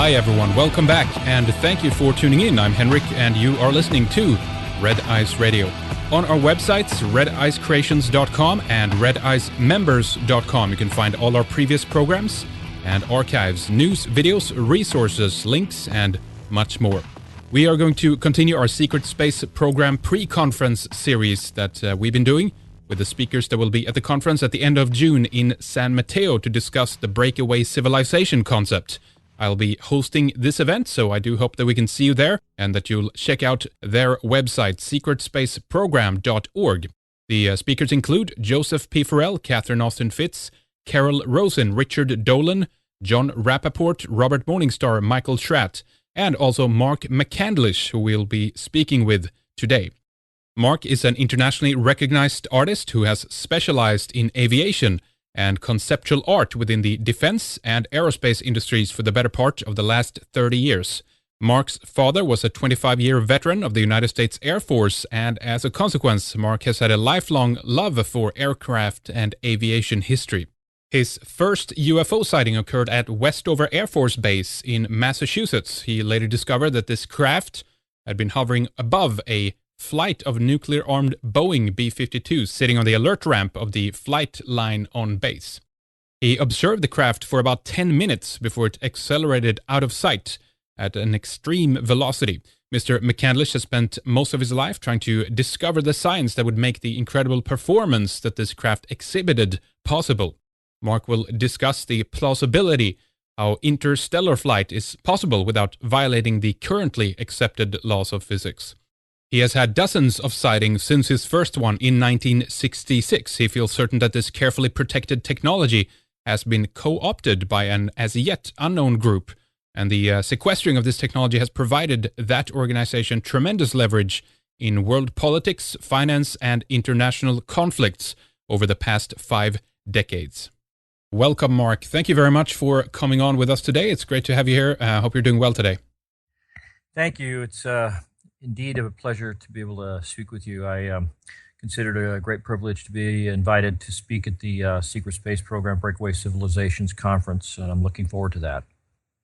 Hi everyone, welcome back, and thank you for tuning in. I'm Henrik, and you are listening to Red Ice Radio. On our websites, redicecreations.com and redicemembers.com, you can find all our previous programs and archives, news, videos, resources, links, and much more. We are going to continue our Secret Space Program pre-conference series that we've been doing with the speakers that will be at the conference at the end of June in San Mateo to discuss the breakaway civilization concept. I'll be hosting this event, so I do hope that we can see you there and that you'll check out their website, secretspaceprogram.org. The speakers include Joseph P. Farrell, Catherine Austin Fitz, Carol Rosen, Richard Dolan, John Rappaport, Robert Morningstar, Michael Schratt, and also Mark McCandlish, who we'll be speaking with today. Mark is an internationally recognized artist who has specialized in aviation and conceptual art within the defense and aerospace industries for the better part of the last 30 years. Mark's father was a 25-year veteran of the United States Air Force, and as a consequence, Mark has had a lifelong love for aircraft and aviation history. His first UFO sighting occurred at Westover Air Force Base in Massachusetts. He later discovered that this craft had been hovering above a flight of nuclear-armed Boeing B-52s sitting on the alert ramp of the flight line on base. He observed the craft for about 10 minutes before it accelerated out of sight at an extreme velocity. Mr. McCandlish has spent most of his life trying to discover the science that would make the incredible performance that this craft exhibited possible. Mark will discuss the plausibility how interstellar flight is possible without violating the currently accepted laws of physics. He has had dozens of sightings since his first one in 1966. He feels certain that this carefully protected technology has been co-opted by an as yet unknown group, and the sequestering of this technology has provided that organization tremendous leverage in world politics, finance, and international conflicts over the past 5 decades. Welcome, Mark. Thank you very much for coming on with us today. It's great to have you here. I hope you're doing well today. Thank you. It's indeed a pleasure to be able to speak with you. I consider it a great privilege to be invited to speak at the Secret Space Program Breakaway Civilizations Conference, and I'm looking forward to that.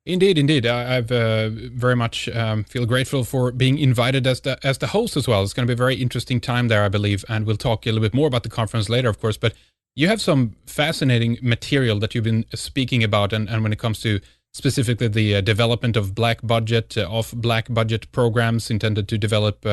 Indeed. I've very much feel grateful for being invited as the host as well. It's going to be a very interesting time there, I believe, and we'll talk a little bit more about the conference later, of course, but you have some fascinating material that you've been speaking about, and when it comes to specifically the development of black budget, off-black budget programs intended to develop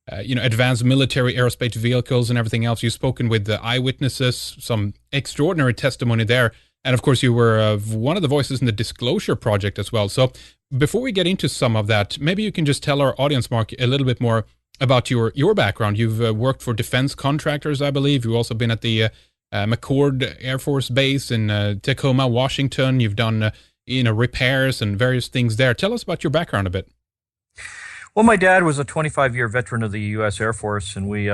advanced military aerospace vehicles and everything else. You've spoken with the eyewitnesses, some extraordinary testimony there. And of course, you were one of the voices in the Disclosure Project as well. So before we get into some of that, maybe you can just tell our audience, Mark, a little bit more about your background. You've worked for defense contractors, I believe. You've also been at the McCord Air Force Base in Tacoma, Washington. You've done repairs and various things there. Tell us about your background a bit. Well, my dad was a 25-year veteran of the U.S. Air Force, and we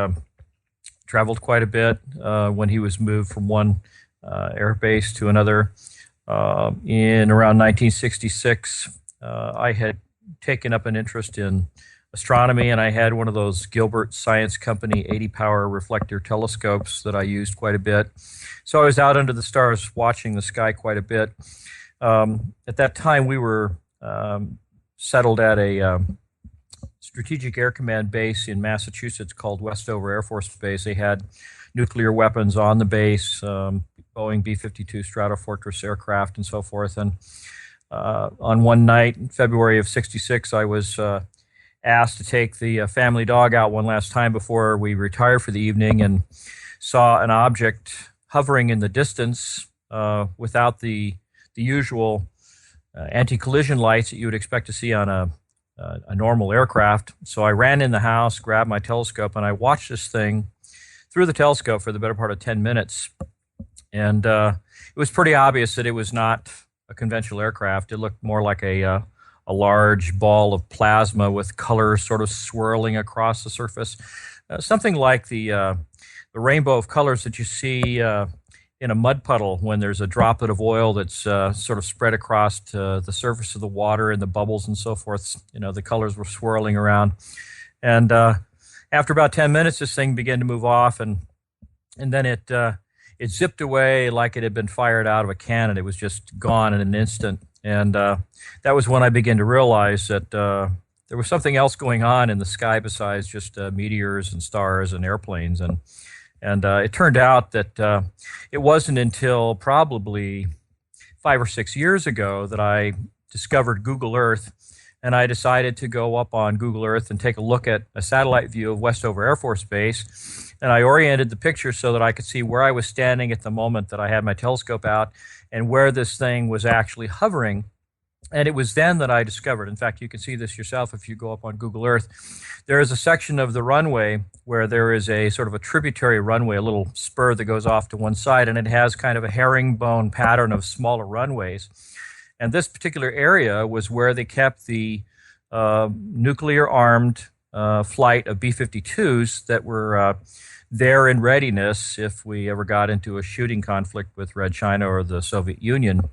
traveled quite a bit when he was moved from one air base to another. In around 1966, I had taken up an interest in astronomy, and I had one of those Gilbert Science Company 80-power reflector telescopes that I used quite a bit. So I was out under the stars watching the sky quite a bit. At that time, we were settled at a Strategic Air Command base in Massachusetts called Westover Air Force Base. They had nuclear weapons on the base, Boeing B-52 Stratofortress aircraft and so forth. And on one night in February of '66, I was asked to take the family dog out one last time before we retired for the evening, and saw an object hovering in the distance without the usual anti-collision lights that you would expect to see on a normal aircraft. So I ran in the house, grabbed my telescope, and I watched this thing through the telescope for the better part of 10 minutes. And it was pretty obvious that it was not a conventional aircraft. It looked more like a large ball of plasma with colors sort of swirling across the surface. Something like the rainbow of colors that you see in a mud puddle when there's a droplet of oil that's sort of spread across the surface of the water and the bubbles and so forth. The colors were swirling around. And after about 10 minutes, this thing began to move off, and then it zipped away like it had been fired out of a cannon. It was just gone in an instant. And that was when I began to realize that there was something else going on in the sky besides just meteors and stars and airplanes. And it turned out that it wasn't until probably 5 or 6 years ago that I discovered Google Earth, and I decided to go up on Google Earth and take a look at a satellite view of Westover Air Force Base. And I oriented the picture so that I could see where I was standing at the moment that I had my telescope out and where this thing was actually hovering. And it was then that I discovered, in fact, you can see this yourself if you go up on Google Earth, there is a section of the runway where there is a sort of a tributary runway, a little spur that goes off to one side, and it has kind of a herringbone pattern of smaller runways. And this particular area was where they kept the nuclear-armed flight of B-52s that were there in readiness if we ever got into a shooting conflict with Red China or the Soviet Union.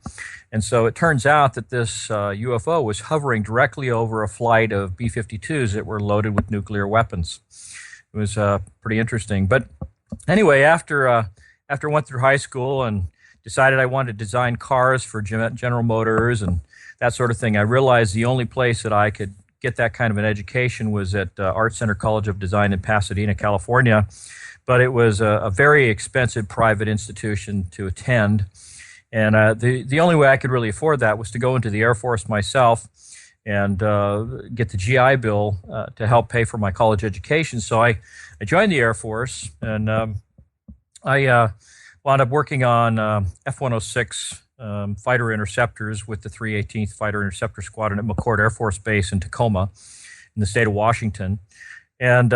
And so it turns out that this UFO was hovering directly over a flight of B-52s that were loaded with nuclear weapons. It was pretty interesting. But anyway, after I went through high school and decided I wanted to design cars for General Motors and that sort of thing, I realized the only place that I could get that kind of an education was at Art Center College of Design in Pasadena, California. But it was a very expensive private institution to attend. And the only way I could really afford that was to go into the Air Force myself and get the GI Bill to help pay for my college education. So I joined the Air Force, and I wound up working on F-106 fighter interceptors with the 318th Fighter Interceptor Squadron at McCord Air Force Base in Tacoma in the state of Washington. And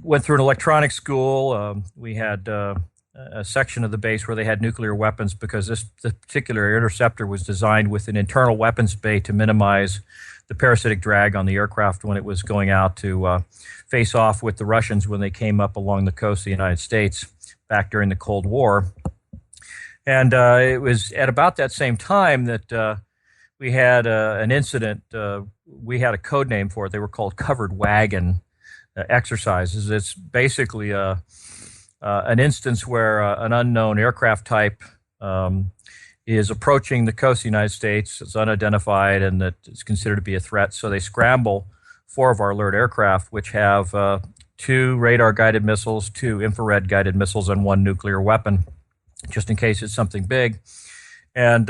went through an electronics school. We had a section of the base where they had nuclear weapons because this particular interceptor was designed with an internal weapons bay to minimize the parasitic drag on the aircraft when it was going out to face off with the Russians when they came up along the coast of the United States back during the Cold War. And it was at about that same time that we had an incident. We had a code name for it. They were called covered wagon exercises. It's basically an instance where an unknown aircraft type is approaching the coast of the United States. It's unidentified and that is considered to be a threat. So they scramble 4 of our alert aircraft, which have 2 radar-guided missiles, 2 infrared-guided missiles, and 1 nuclear weapon, just in case it's something big. And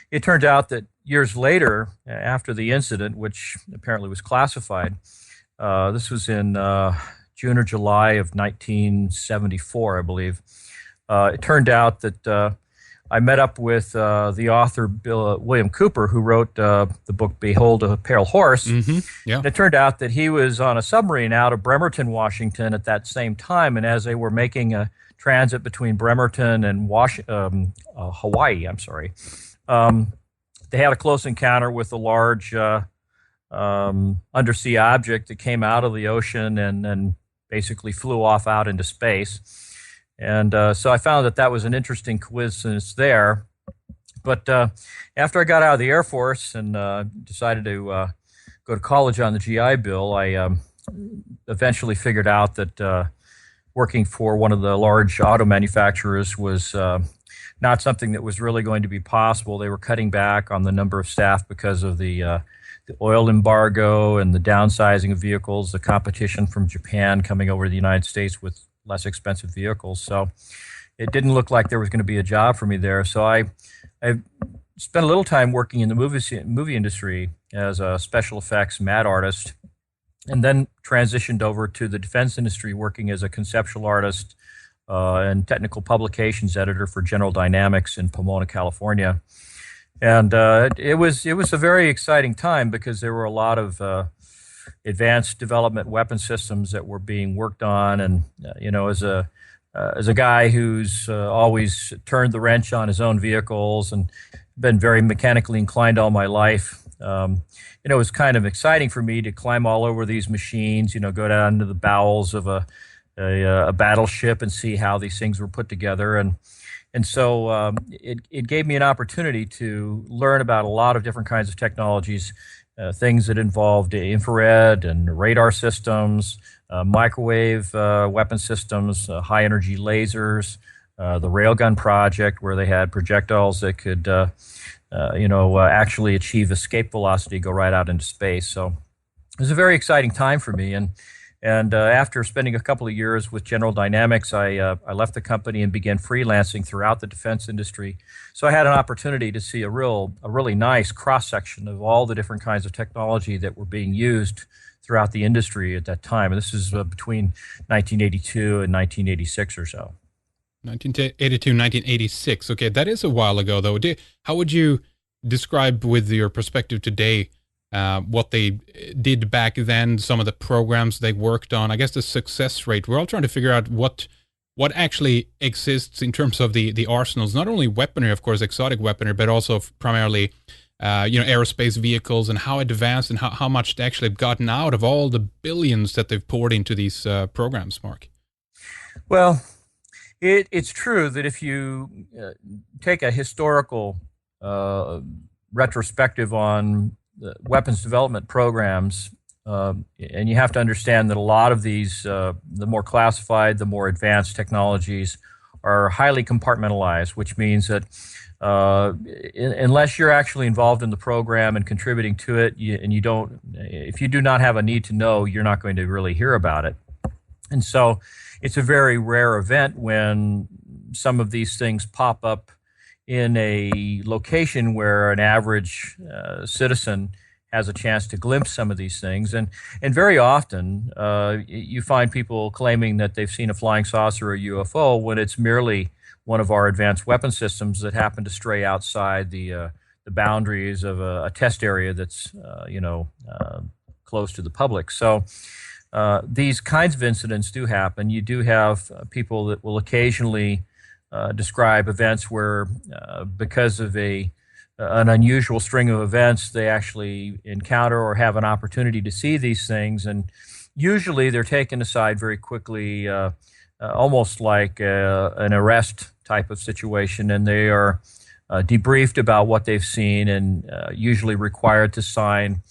it turned out that years later, after the incident, which apparently was classified, this was in June or July of 1974, I believe. It turned out that I met up with the author, William Cooper, who wrote the book Behold a Pale Horse. Mm-hmm. Yeah. And it turned out that he was on a submarine out of Bremerton, Washington at that same time, and as they were making a transit between Bremerton and Hawaii, they had a close encounter with a large undersea object that came out of the ocean and basically flew off out into space. And so I found that was an interesting coincidence there. But after I got out of the Air Force and decided to go to college on the GI Bill, I eventually figured out that working for one of the large auto manufacturers was not something that was really going to be possible. They were cutting back on the number of staff because of the oil embargo and the downsizing of vehicles, the competition from Japan coming over to the United States with less expensive vehicles. So it didn't look like there was going to be a job for me there. So I spent a little time working in the movie industry as a special effects mad artist, and then transitioned over to the defense industry working as a conceptual artist and technical publications editor for General Dynamics in Pomona, California. And it was a very exciting time because there were a lot of advanced development weapon systems that were being worked on. And as a guy who's always turned the wrench on his own vehicles and been very mechanically inclined all my life, it was kind of exciting for me to climb all over these machines. Go down into the bowels of a battleship and see how these things were put together. And so it gave me an opportunity to learn about a lot of different kinds of technologies, things that involved infrared and radar systems, microwave weapon systems, high-energy lasers, the railgun project, where they had projectiles that could, actually achieve escape velocity, go right out into space. So it was a very exciting time for me. And after spending a couple of years with General Dynamics, I left the company and began freelancing throughout the defense industry. So I had an opportunity to see a really nice cross-section of all the different kinds of technology that were being used throughout the industry at that time. And this is between 1982 and 1986 or so. 1982, 1986. Okay, that is a while ago, though. How would you describe, with your perspective today, what they did back then, some of the programs they worked on, I guess the success rate? We're all trying to figure out what actually exists in terms of the arsenals, not only weaponry, of course, exotic weaponry, but also primarily aerospace vehicles, and how advanced and how much they actually have gotten out of all the billions that they've poured into these programs, Mark. Well, it's true that if you take a historical retrospective on the weapons development programs, and you have to understand that a lot of these, the more classified, the more advanced technologies are highly compartmentalized, which means that unless you're actually involved in the program and contributing to it, if you do not have a need to know, you're not going to really hear about it. And so it's a very rare event when some of these things pop up in a location where an average citizen has a chance to glimpse some of these things. And very often you find people claiming that they've seen a flying saucer or a UFO when it's merely one of our advanced weapon systems that happen to stray outside the boundaries of a test area that's close to the public. So these kinds of incidents do happen. You do have people that will occasionally describe events where, because of an unusual string of events, they actually encounter or have an opportunity to see these things, and usually they're taken aside very quickly, almost like an arrest type of situation, and they are debriefed about what they've seen, and usually required to sign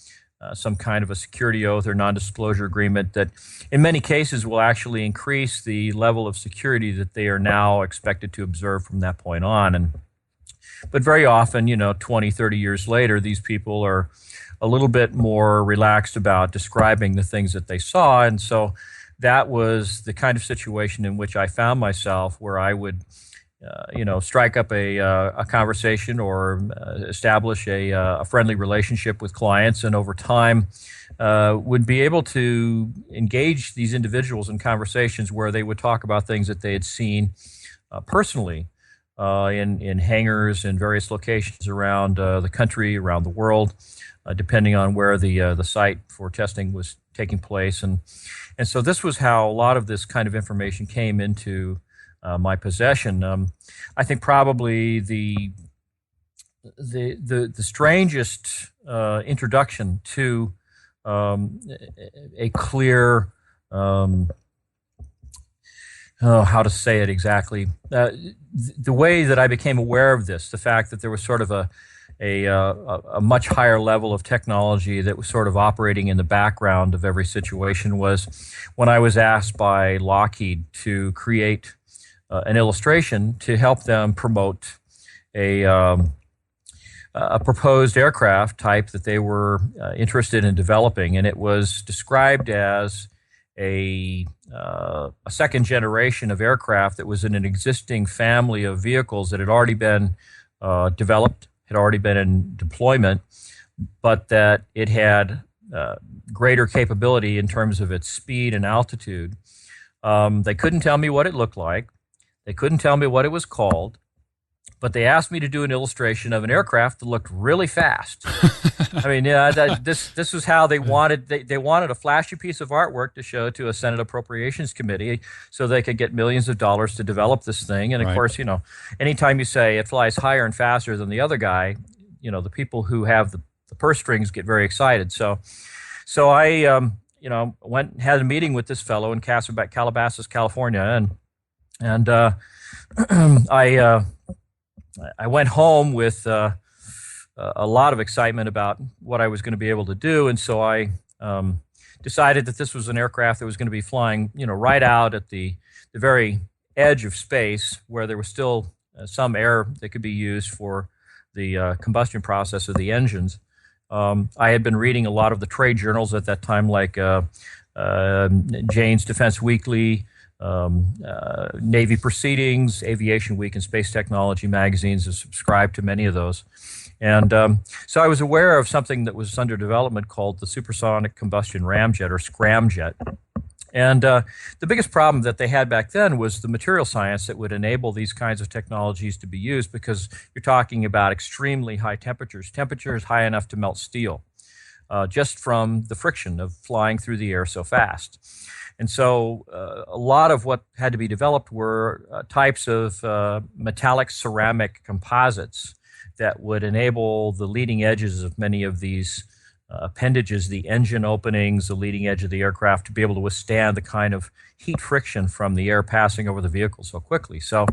some kind of a security oath or non-disclosure agreement that in many cases will actually increase the level of security that they are now expected to observe from that point on. But very often, 20, 30 years later, these people are a little bit more relaxed about describing the things that they saw. And so that was the kind of situation in which I found myself, where I would strike up a conversation or establish a friendly relationship with clients, and over time would be able to engage these individuals in conversations where they would talk about things that they had seen personally in hangars in various locations around the country, around the world, depending on where the site for testing was taking place. And so this was how a lot of this kind of information came into my possession. I think probably the strangest introduction to a clear, how to say it exactly, the way that I became aware of this, the fact that there was sort of a much higher level of technology that was sort of operating in the background of every situation, was when I was asked by Lockheed to create an illustration to help them promote a proposed aircraft type that they were interested in developing, and it was described as a second generation of aircraft that was in an existing family of vehicles that had already been developed, had already been in deployment, but that it had greater capability in terms of its speed and altitude. They couldn't tell me what it looked like. They couldn't tell me what it was called, but they asked me to do an illustration of an aircraft that looked really fast. I mean, this was how they wanted. They wanted a flashy piece of artwork to show to a Senate Appropriations Committee, so they could get millions of dollars to develop this thing. And of course, anytime you say it flies higher and faster than the other guy, the people who have the purse strings get very excited. So I went and had a meeting with this fellow in Calabasas, California, and I went home with a lot of excitement about what I was going to be able to do, and so I decided that this was an aircraft that was going to be flying, right out at the very edge of space where there was still some air that could be used for the combustion process of the engines. I had been reading a lot of the trade journals at that time, like Jane's Defense Weekly, Navy Proceedings, Aviation Week, and Space Technology magazines. I subscribed to many of those. And so I was aware of something that was under development called the supersonic combustion ramjet, or scramjet. And the biggest problem that they had back then was the material science that would enable these kinds of technologies to be used, because you're talking about extremely high temperatures high enough to melt steel, just from the friction of flying through the air so fast. And so a lot of what had to be developed were types of metallic ceramic composites that would enable the leading edges of many of these appendages, the engine openings, the leading edge of the aircraft, to be able to withstand the kind of heat friction from the air passing over the vehicle so quickly. So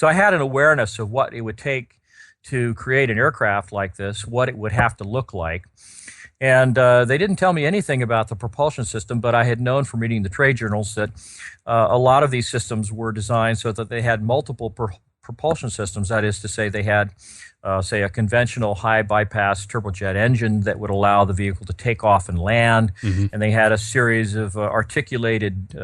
I had an awareness of what it would take to create an aircraft like this, what it would have to look like. And they didn't tell me anything about the propulsion system, but I had known from reading the trade journals that a lot of these systems were designed so that they had multiple propulsion systems. That is to say, they had say, a conventional high bypass turbojet engine that would allow the vehicle to take off and land. Mm-hmm. And they had a series of articulated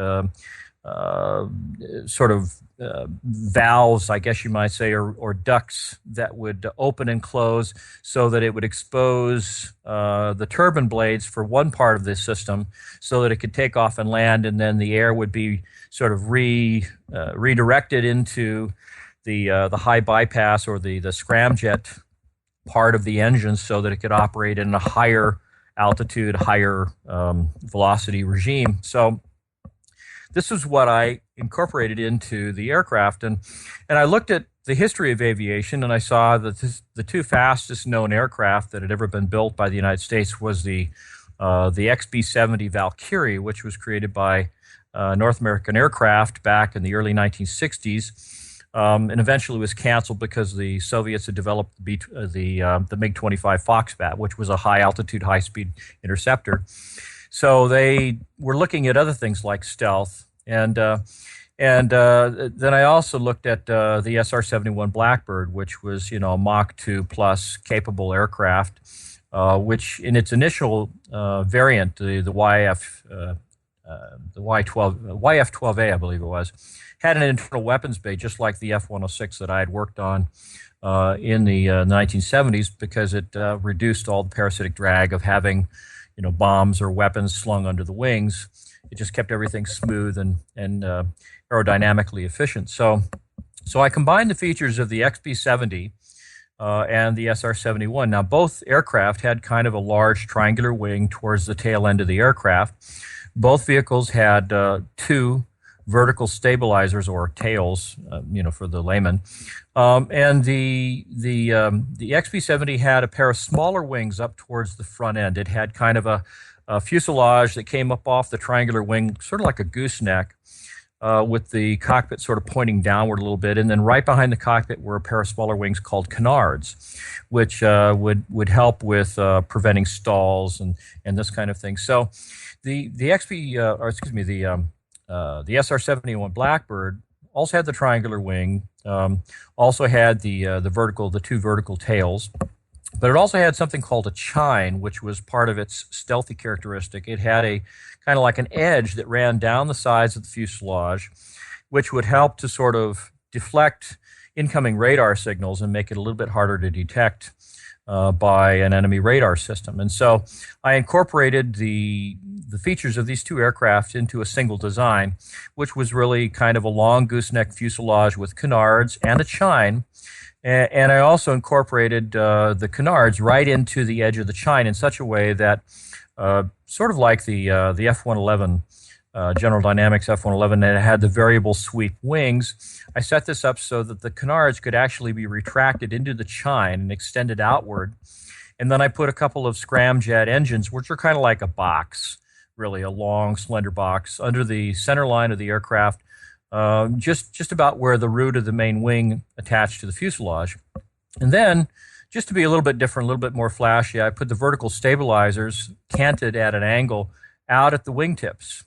sort of valves, I guess you might say, or ducts that would open and close so that it would expose the turbine blades for one part of this system so that it could take off and land, and then the air would be sort of redirected into the high bypass or the scramjet part of the engine so that it could operate in a higher altitude, higher velocity regime. So this is what I incorporated into the aircraft. And I looked at the history of aviation, and I saw that the two fastest known aircraft that had ever been built by the United States was the XB-70 Valkyrie, which was created by North American Aircraft back in the early 1960s. And eventually was canceled because the Soviets had developed the MiG-25 Foxbat, which was a high-altitude, high-speed interceptor. So they were looking at other things like stealth. And then I also looked at the SR-71 Blackbird, which was, a Mach 2 plus capable aircraft, which in its initial variant, the YF-12A, I believe it was, had an internal weapons bay just like the F-106 that I had worked on in the 1970s, because it reduced all the parasitic drag of having, bombs or weapons slung under the wings. It just kept everything smooth and aerodynamically efficient. So I combined the features of the XB-70 and the SR-71. Now, both aircraft had kind of a large triangular wing towards the tail end of the aircraft. Both vehicles had two vertical stabilizers, or tails, for the layman. And the XB-70 had a pair of smaller wings up towards the front end. It had kind of a fuselage that came up off the triangular wing, sort of like a gooseneck, with the cockpit sort of pointing downward a little bit. And then right behind the cockpit were a pair of smaller wings called canards, which would help with preventing stalls and this kind of thing. So the SR-71 Blackbird also had the triangular wing, also had the two vertical tails, but it also had something called a chine, which was part of its stealthy characteristic. It had a kind of like an edge that ran down the sides of the fuselage, which would help to sort of deflect incoming radar signals and make it a little bit harder to detect by an enemy radar system. And so I incorporated the features of these two aircraft into a single design, which was really kind of a long gooseneck fuselage with canards and a chine. And I also incorporated the canards right into the edge of the chine in such a way that, sort of like the F-111, General Dynamics F-111, that had the variable sweep wings, I set this up so that the canards could actually be retracted into the chine and extended outward. And then I put a couple of scramjet engines, which are kind of like a box, really a long, slender box, under the center line of the aircraft, just about where the root of the main wing attached to the fuselage. And then, just to be a little bit different, a little bit more flashy, I put the vertical stabilizers canted at an angle out at the wingtips.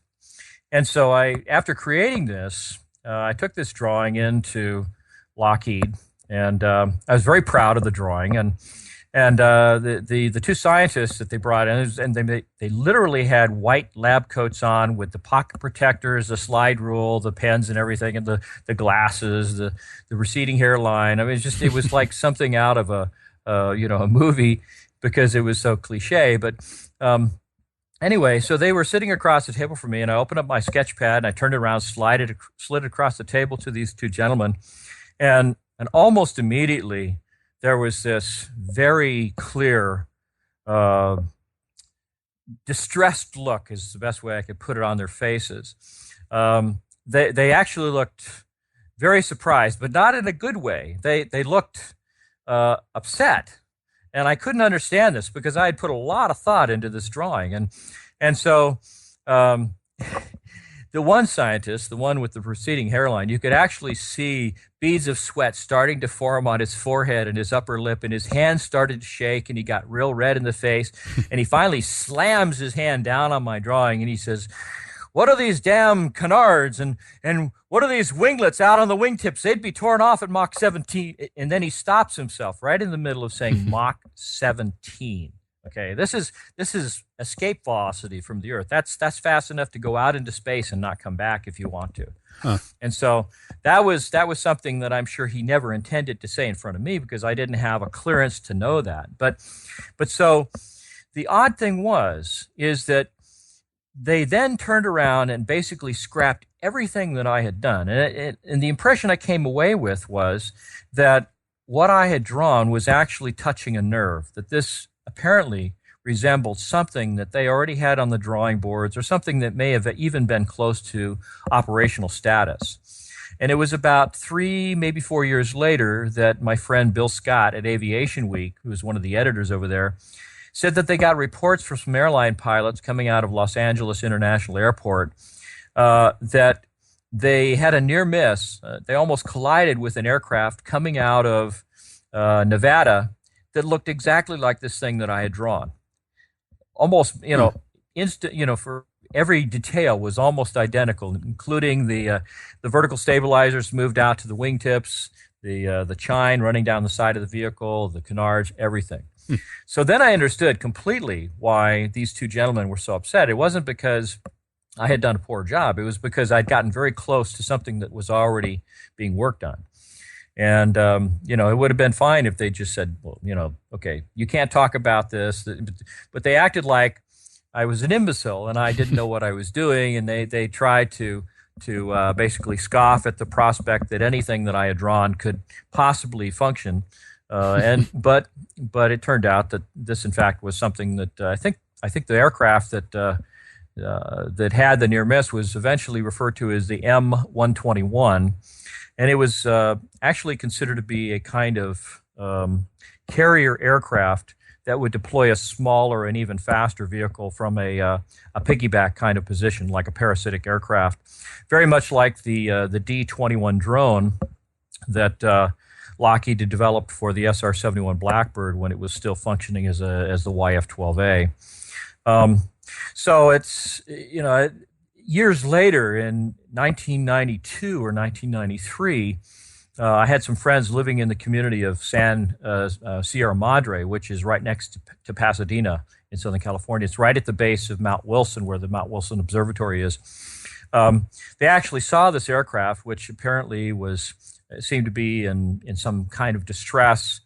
And so after creating this, I took this drawing into Lockheed, and I was very proud of the drawing. And the two scientists that they brought in, and they literally had white lab coats on with the pocket protectors, the slide rule, the pens and everything, and the glasses, the receding hairline. I mean, it was like something out of a movie, because it was so cliche. But anyway, so they were sitting across the table from me, and I opened up my sketch pad and I turned it around, slid it across the table to these two gentlemen, and almost immediately there was this very clear, distressed look, is the best way I could put it, on their faces. They actually looked very surprised, but not in a good way. They looked upset, and I couldn't understand this because I had put a lot of thought into this drawing, and so. The one scientist, the one with the receding hairline, you could actually see beads of sweat starting to form on his forehead and his upper lip, and his hands started to shake, and he got real red in the face, and he finally slams his hand down on my drawing, and he says, "What are these damn canards, and what are these winglets out on the wingtips? They'd be torn off at Mach 17. And then he stops himself right in the middle of saying Mach 17. Okay, this is escape velocity from the Earth. That's fast enough to go out into space and not come back if you want to. Huh. And so that was something that I'm sure he never intended to say in front of me, because I didn't have a clearance to know that. But so the odd thing is that they then turned around and basically scrapped everything that I had done. And the impression I came away with was that what I had drawn was actually touching a nerve, that this apparently resembled something that they already had on the drawing boards, or something that may have even been close to operational status. And it was about 3, maybe 4 years later that my friend Bill Scott at Aviation Week, who was one of the editors over there, said that they got reports from some airline pilots coming out of Los Angeles International Airport that they had a near miss. They almost collided with an aircraft coming out of Nevada that looked exactly like this thing that I had drawn. Almost, for every detail was almost identical, including the vertical stabilizers moved out to the wingtips, the chine running down the side of the vehicle, the canards, everything. So then I understood completely why these two gentlemen were so upset. It wasn't because I had done a poor job. It was because I'd gotten very close to something that was already being worked on. And, it would have been fine if they just said, well, okay, you can't talk about this. But they acted like I was an imbecile and I didn't know what I was doing. And they tried to basically scoff at the prospect that anything that I had drawn could possibly function. But it turned out that this, in fact, was something that I think the aircraft that had the near miss was eventually referred to as the M121. And it was actually considered to be a kind of carrier aircraft that would deploy a smaller and even faster vehicle from a piggyback kind of position, like a parasitic aircraft, very much like the D-21 drone that Lockheed had developed for the SR-71 Blackbird when it was still functioning as the YF-12A. So it's years later, in 1992 or 1993, I had some friends living in the community of Sierra Madre, which is right next to Pasadena in Southern California. It's right at the base of Mount Wilson, where the Mount Wilson Observatory is. They actually saw this aircraft, which apparently seemed to be in some kind of distress.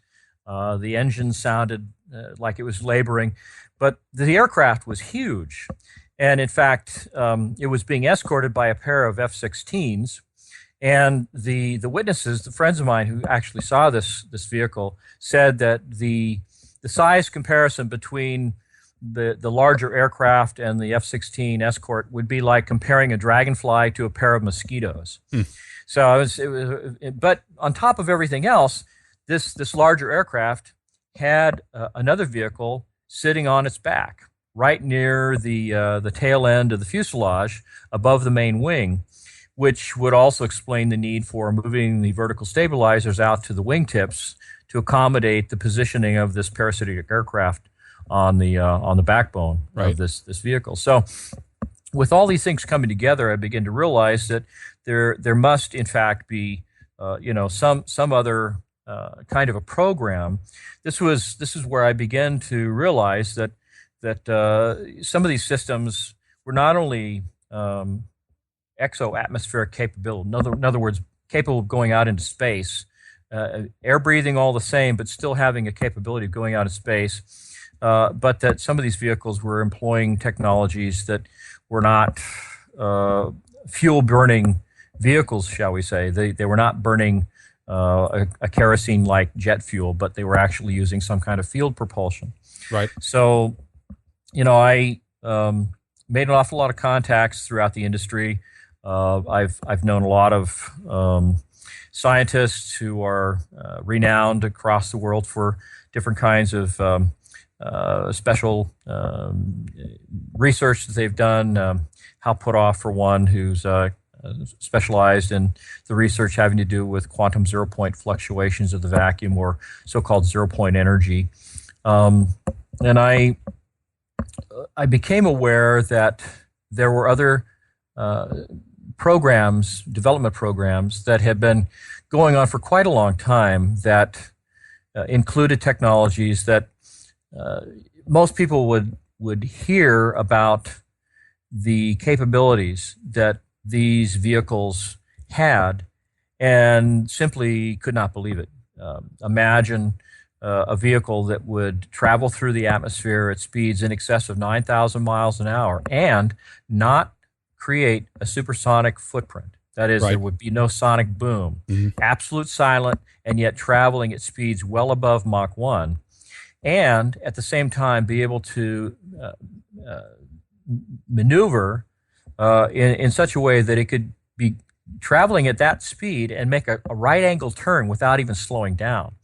The engine sounded like it was laboring, but the aircraft was huge. And in fact, it was being escorted by a pair of F-16s. And the witnesses, the friends of mine who actually saw this vehicle, said that the size comparison between the larger aircraft and the F-16 escort would be like comparing a dragonfly to a pair of mosquitoes. So but on top of everything else, this larger aircraft had another vehicle sitting on its back, right near the tail end of the fuselage above the main wing, which would also explain the need for moving the vertical stabilizers out to the wingtips to accommodate the positioning of this parasitic aircraft on the backbone of this vehicle. So with all these things coming together, I begin to realize that there must in fact be some other kind of a program. This is where I began to realize that some of these systems were not only exo-atmospheric capability, in other words, capable of going out into space, air breathing all the same, but still having a capability of going out in space, but that some of these vehicles were employing technologies that were not fuel-burning vehicles, shall we say. They were not burning a kerosene-like jet fuel, but they were actually using some kind of field propulsion. Right. So, I made an awful lot of contacts throughout the industry. I've known a lot of scientists who are renowned across the world for different kinds of special research that they've done. Hal Puthoff, for one, who's specialized in the research having to do with quantum zero-point fluctuations of the vacuum, or so-called zero-point energy. And I became aware that there were other development programs that had been going on for quite a long time that included technologies that most people would hear about the capabilities that these vehicles had and simply could not believe it. Imagine a vehicle that would travel through the atmosphere at speeds in excess of 9,000 miles an hour and not create a supersonic footprint. That is, There would be no sonic boom, absolute silent, and yet traveling at speeds well above Mach 1, and at the same time be able to maneuver in such a way that it could be traveling at that speed and make a right angle turn without even slowing down.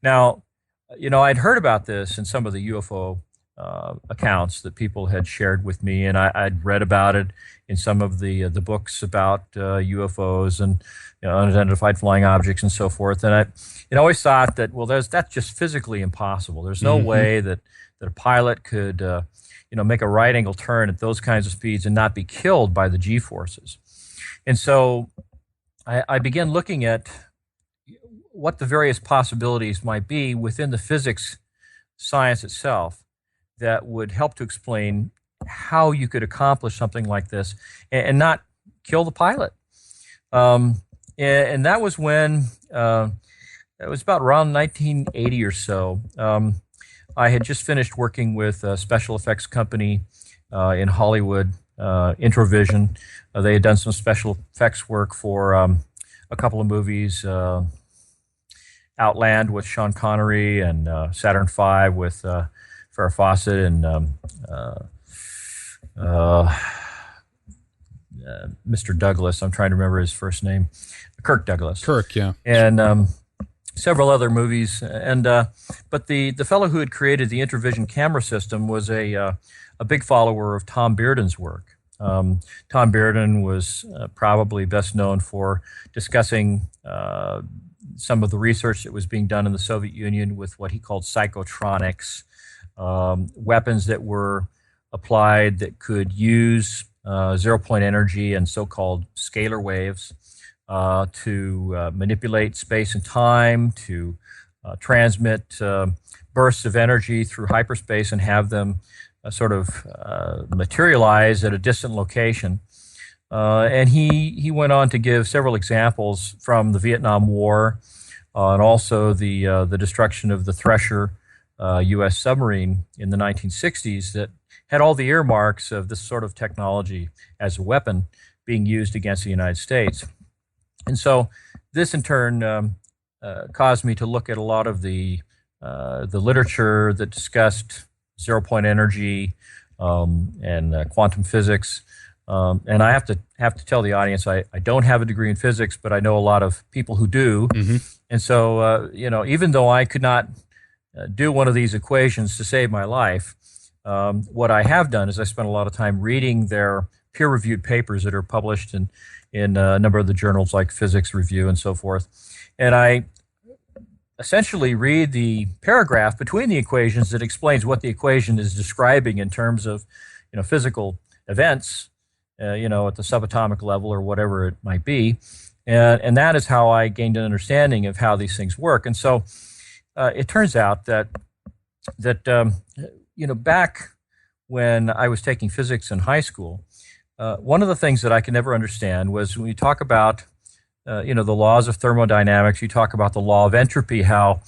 Now, I'd heard about this in some of the UFO accounts that people had shared with me, and I'd read about it in some of the books about UFOs and unidentified flying objects and so forth. And I always thought that, well, that's just physically impossible. There's no way that a pilot could make a right angle turn at those kinds of speeds and not be killed by the G-forces. And so I began looking at what the various possibilities might be within the physics science itself that would help to explain how you could accomplish something like this and not kill the pilot. And that was when, it was about around 1980 or so. I had just finished working with a special effects company in Hollywood, Introvision. They had done some special effects work for a couple of movies, Outland with Sean Connery and Saturn V with Farrah Fawcett and Mr. Douglas. I'm trying to remember his first name. Kirk Douglas. Kirk, yeah. And several other movies. And but the fellow who had created the Introvision camera system was a big follower of Tom Bearden's work. Tom Bearden was probably best known for discussing some of the research that was being done in the Soviet Union with what he called psychotronics, weapons that were applied that could use zero-point energy and so-called scalar waves to manipulate space and time, to transmit bursts of energy through hyperspace and have them sort of materialize at a distant location. And he went on to give several examples from the Vietnam War and also the destruction of the Thresher U.S. submarine in the 1960s that had all the earmarks of this sort of technology as a weapon being used against the United States. And so this in turn caused me to look at a lot of the literature that discussed zero-point energy and quantum physics. And I have to tell the audience I don't have a degree in physics, but I know a lot of people who do. Mm-hmm. And so even though I could not do one of these equations to save my life, what I have done is I spent a lot of time reading their peer-reviewed papers that are published in a number of the journals like Physics Review and so forth. And I essentially read the paragraph between the equations that explains what the equation is describing in terms of physical events. at the subatomic level or whatever it might be. And that is how I gained an understanding of how these things work. And so it turns out that back when I was taking physics in high school, one of the things that I could never understand was when you talk about the laws of thermodynamics, you talk about the law of entropy, how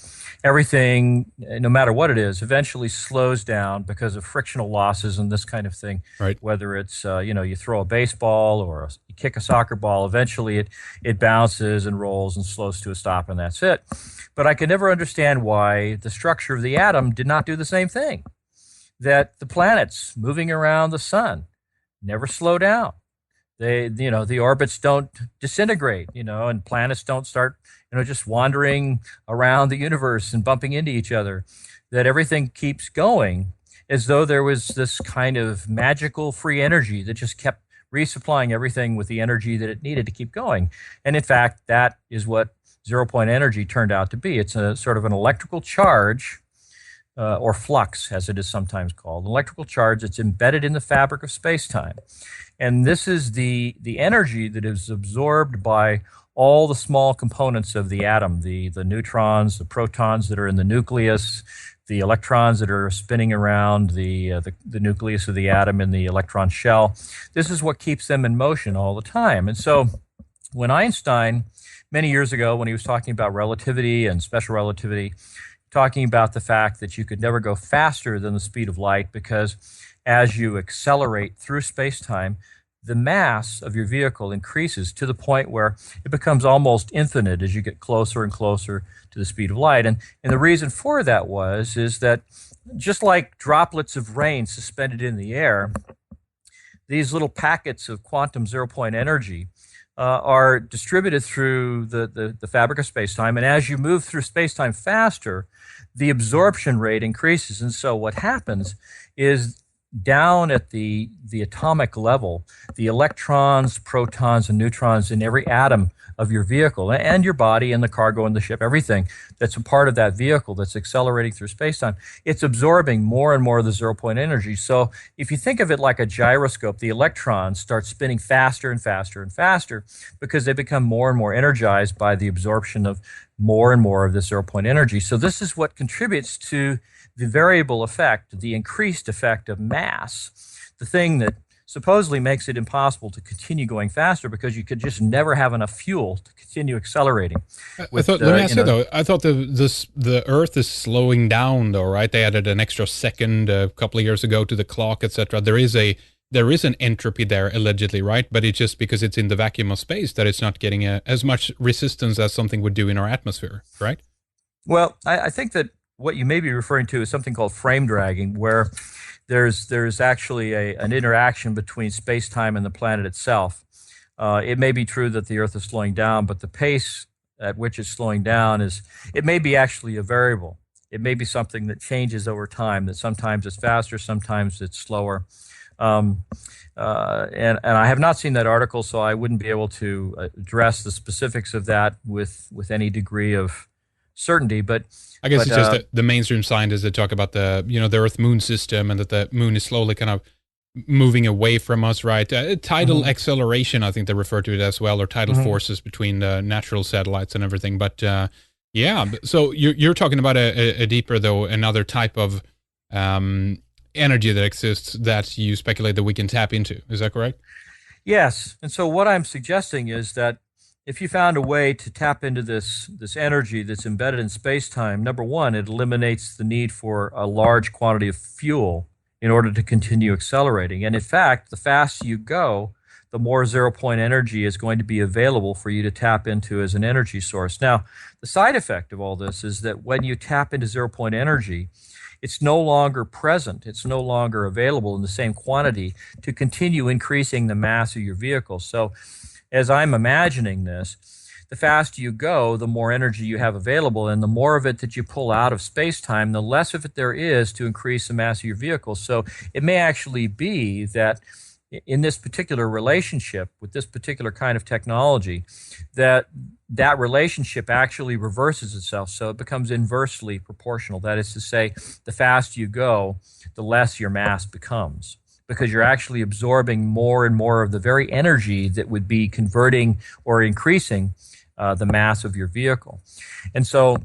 everything, no matter what it is, eventually slows down because of frictional losses and this kind of thing. Right. Whether it's, you throw a baseball or you kick a soccer ball, eventually it bounces and rolls and slows to a stop, and that's it. But I could never understand why the structure of the atom did not do the same thing. That the planets moving around the sun never slow down. The orbits don't disintegrate, and planets don't start, just wandering around the universe and bumping into each other. That everything keeps going as though there was this kind of magical free energy that just kept resupplying everything with the energy that it needed to keep going. And in fact, that is what zero-point energy turned out to be. It's a sort of an electrical charge, or flux, as it is sometimes called, electrical charge that's embedded in the fabric of space-time. And this is the energy that is absorbed by all the small components of the atom, the neutrons, the protons that are in the nucleus, the electrons that are spinning around the nucleus of the atom in the electron shell. This is what keeps them in motion all the time. And so when Einstein, many years ago, when he was talking about relativity and special relativity, talking about the fact that you could never go faster than the speed of light because as you accelerate through space-time, the mass of your vehicle increases to the point where it becomes almost infinite as you get closer and closer to the speed of light. And the reason for that is that just like droplets of rain suspended in the air, these little packets of quantum zero-point energy are distributed through the fabric of space-time. And as you move through space-time faster, the absorption rate increases. And so what happens is down at the atomic level, the electrons, protons, and neutrons in every atom of your vehicle and your body and the cargo and the ship, everything that's a part of that vehicle that's accelerating through space-time, it's absorbing more and more of the zero-point energy. So if you think of it like a gyroscope, the electrons start spinning faster and faster and faster because they become more and more energized by the absorption of more and more of the zero-point energy. So this is what contributes to the variable effect, the increased effect of mass, the thing that supposedly makes it impossible to continue going faster because you could just never have enough fuel to continue accelerating. Let me ask you though, I thought the Earth is slowing down though, right? They added an extra second a couple of years ago to the clock, etc. There is an entropy there allegedly, right? But it's just because it's in the vacuum of space that it's not getting as much resistance as something would do in our atmosphere, right? Well, I think that what you may be referring to is something called frame dragging, where there's actually an interaction between space-time and the planet itself. It may be true that the Earth is slowing down, but the pace at which it's slowing down it may be actually a variable. It may be something that changes over time, that sometimes it's faster, sometimes it's slower. And I have not seen that article, so I wouldn't be able to address the specifics of that with any degree of certainty. But I guess it's just that the mainstream scientists that talk about the Earth-Moon system and that the moon is slowly kind of moving away from us, right? Tidal acceleration, I think they refer to it as well, or tidal forces between the natural satellites and everything. But so you're talking about a deeper, though, another type of energy that exists that you speculate that we can tap into. Is that correct? Yes. And so what I'm suggesting is that if you found a way to tap into this energy that's embedded in space-time, number one, it eliminates the need for a large quantity of fuel in order to continue accelerating. And in fact, the faster you go, the more zero-point energy is going to be available for you to tap into as an energy source. Now, the side effect of all this is that when you tap into zero-point energy, it's no longer present, it's no longer available in the same quantity to continue increasing the mass of your vehicle. So as I'm imagining this, the faster you go, the more energy you have available, and the more of it that you pull out of space-time, the less of it there is to increase the mass of your vehicle. So it may actually be that in this particular relationship, with this particular kind of technology, that relationship actually reverses itself, so it becomes inversely proportional. That is to say, the faster you go, the less your mass becomes, because you're actually absorbing more and more of the very energy that would be converting or increasing the mass of your vehicle. And so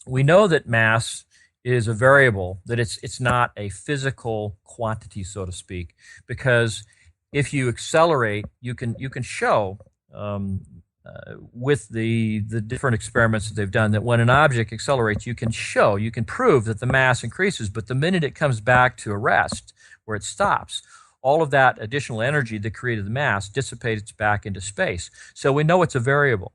we know that mass is a variable, that it's not a physical quantity, so to speak, because if you accelerate, you can show with the different experiments that they've done that when an object accelerates, you can prove that the mass increases, but the minute it comes back to a rest, where it stops, all of that additional energy that created the mass dissipates back into space. So we know it's a variable.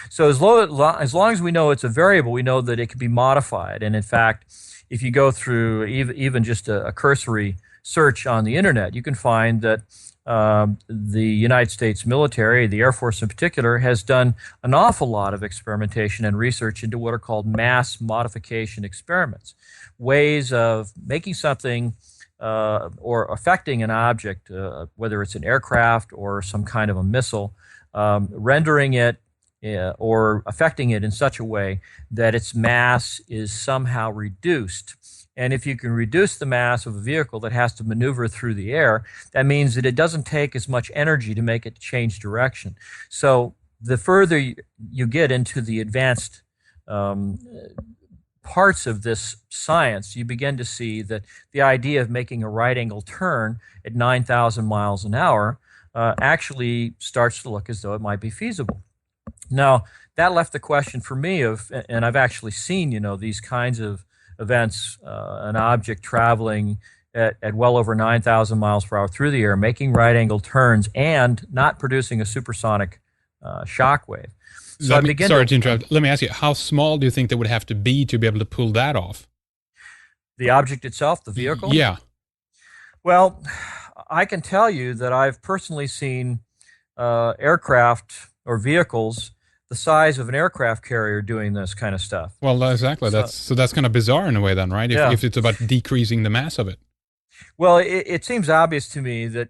So as long as we know it's a variable, we know that it can be modified. And in fact, if you go through even just a cursory search on the internet, you can find that the United States military, the Air Force in particular, has done an awful lot of experimentation and research into what are called mass modification experiments, ways of making something or affecting an object, whether it's an aircraft or some kind of a missile, rendering it or affecting it in such a way that its mass is somehow reduced. And if you can reduce the mass of a vehicle that has to maneuver through the air, that means that it doesn't take as much energy to make it change direction. So the further you get into the advanced parts of this science, you begin to see that the idea of making a right-angle turn at 9,000 miles an hour actually starts to look as though it might be feasible. Now, that left the question for me of, and I've actually seen, these kinds of events, an object traveling at well over 9,000 miles per hour through the air, making right-angle turns, and not producing a supersonic shock wave. So sorry to interrupt. Let me ask you, how small do you think they would have to be able to pull that off? The object itself, the vehicle? Yeah. Well, I can tell you that I've personally seen aircraft or vehicles the size of an aircraft carrier doing this kind of stuff. Well, exactly. So that's kind of bizarre in a way then, right? If it's about decreasing the mass of it. Well, it seems obvious to me that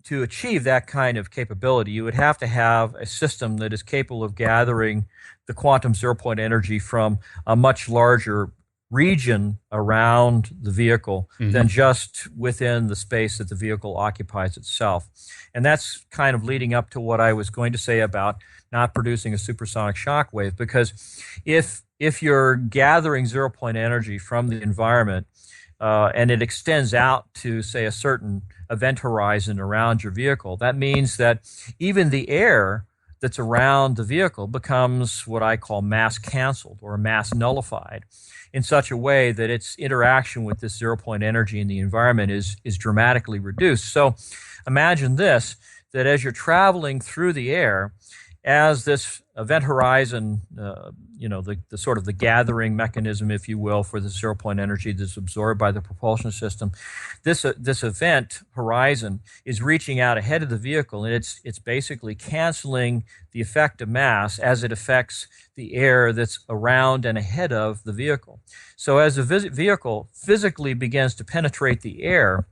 to achieve that kind of capability, you would have to have a system that is capable of gathering the quantum zero-point energy from a much larger region around the vehicle than just within the space that the vehicle occupies itself. And that's kind of leading up to what I was going to say about not producing a supersonic shock wave, because if you're gathering zero-point energy from the environment and it extends out to, say, a certain event horizon around your vehicle, that means that even the air that's around the vehicle becomes what I call mass canceled or mass nullified in such a way that its interaction with this zero-point energy in the environment is dramatically reduced. So imagine this, that as you're traveling through the air, as this event horizon, the sort of the gathering mechanism, if you will, for the zero-point energy that's absorbed by the propulsion system, this event horizon is reaching out ahead of the vehicle, and it's basically canceling the effect of mass as it affects the air that's around and ahead of the vehicle. So as the vehicle physically begins to penetrate the air,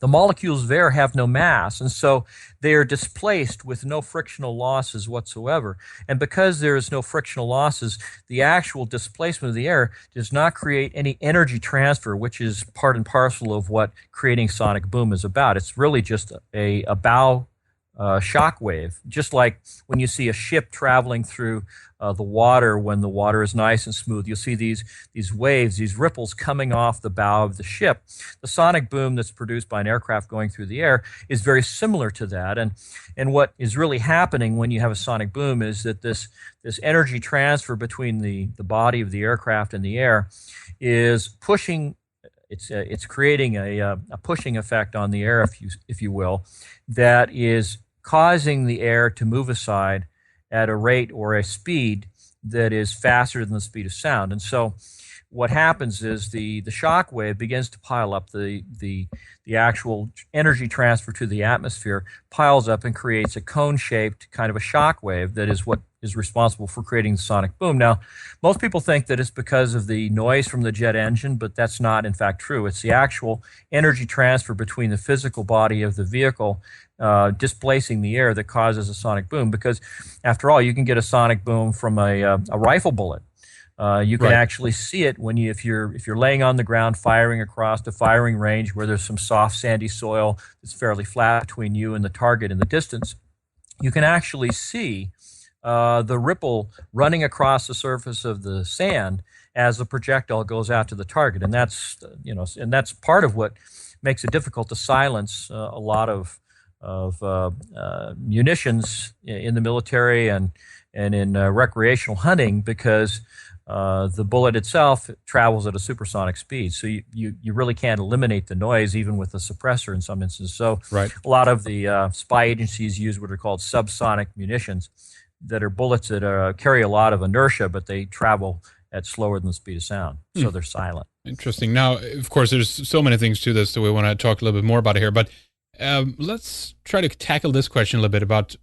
the molecules there have no mass, and so they are displaced with no frictional losses whatsoever. And because there is no frictional losses, the actual displacement of the air does not create any energy transfer, which is part and parcel of what creating sonic boom is about. It's really just a bow shock wave, just like when you see a ship traveling through the water when the water is nice and smooth. You'll see these waves, these ripples coming off the bow of the ship. The sonic boom that's produced by an aircraft going through the air is very similar to that. And what is really happening when you have a sonic boom is that this energy transfer between the body of the aircraft and the air is pushing. It's creating a pushing effect on the air, if you will, that is causing the air to move aside at a rate or a speed that is faster than the speed of sound. And so what happens is the shock wave begins to pile up. The actual energy transfer to the atmosphere piles up and creates a cone-shaped kind of a shock wave that is what is responsible for creating the sonic boom. Now, most people think that it's because of the noise from the jet engine, but that's not in fact true. It's the actual energy transfer between the physical body of the vehicle displacing the air that causes a sonic boom, because after all, you can get a sonic boom from a rifle bullet. You can Right. actually see it when if you're laying on the ground firing across the firing range where there's some soft sandy soil that's fairly flat between you and the target in the distance. You can actually see the ripple running across the surface of the sand as the projectile goes out to the target, and that's part of what makes it difficult to silence a lot of munitions in the military and in recreational hunting, because the bullet itself travels at a supersonic speed. So you really can't eliminate the noise even with a suppressor in some instances. So Right. a lot of the spy agencies use what are called subsonic munitions that are bullets that carry a lot of inertia, but they travel at slower than the speed of sound. So they're silent. Interesting. Now, of course, there's so many things to this, so we want to talk a little bit more about it here. But let's try to tackle this question a little bit about